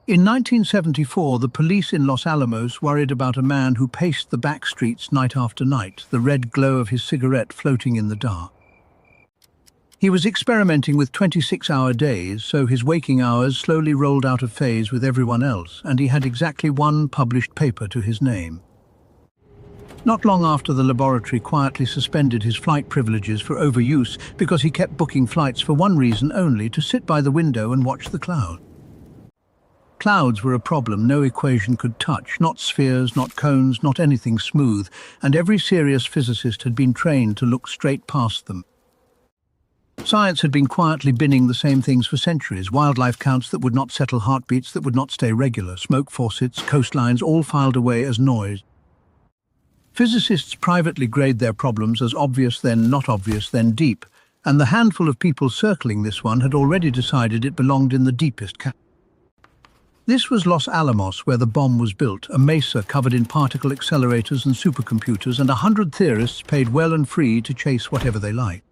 In 1974, the police in Los Alamos worried about a man who paced the back streets night after night, the red glow of his cigarette floating in the dark. He was experimenting with 26-hour days, so his waking hours slowly rolled out of phase with everyone else, and he had exactly one published paper to his name. Not long after, the laboratory quietly suspended his flight privileges for overuse because he kept booking flights for one reason only: to sit by the window and watch the clouds. Clouds were a problem no equation could touch, not spheres, not cones, not anything smooth, and every serious physicist had been trained to look straight past them. Science had been quietly binning the same things for centuries: wildlife counts that would not settle, heartbeats that would not stay regular, smoke faucets, coastlines, all filed away as noise. Physicists privately grade their problems as obvious, then not obvious, then deep, and the handful of people circling this one had already decided it belonged in the deepest category. This was Los Alamos, where the bomb was built, a mesa covered in particle accelerators and supercomputers, and 100 theorists paid well and free to chase whatever they liked.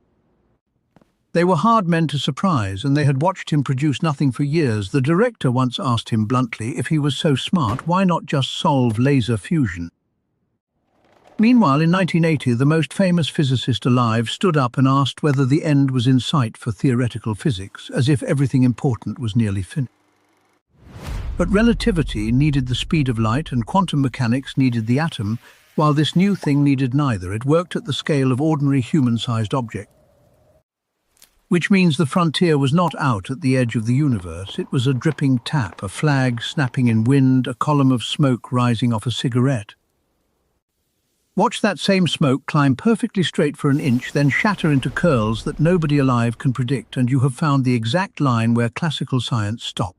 They were hard men to surprise, and they had watched him produce nothing for years. The director once asked him bluntly, if he was so smart, why not just solve laser fusion? Meanwhile, in 1980, the most famous physicist alive stood up and asked whether the end was in sight for theoretical physics, as if everything important was nearly finished. But relativity needed the speed of light and quantum mechanics needed the atom, while this new thing needed neither. It worked at the scale of ordinary human-sized objects. Which means the frontier was not out at the edge of the universe. It was a dripping tap, a flag snapping in wind, a column of smoke rising off a cigarette. Watch that same smoke climb perfectly straight for an inch, then shatter into curls that nobody alive can predict, and you have found the exact line where classical science stopped.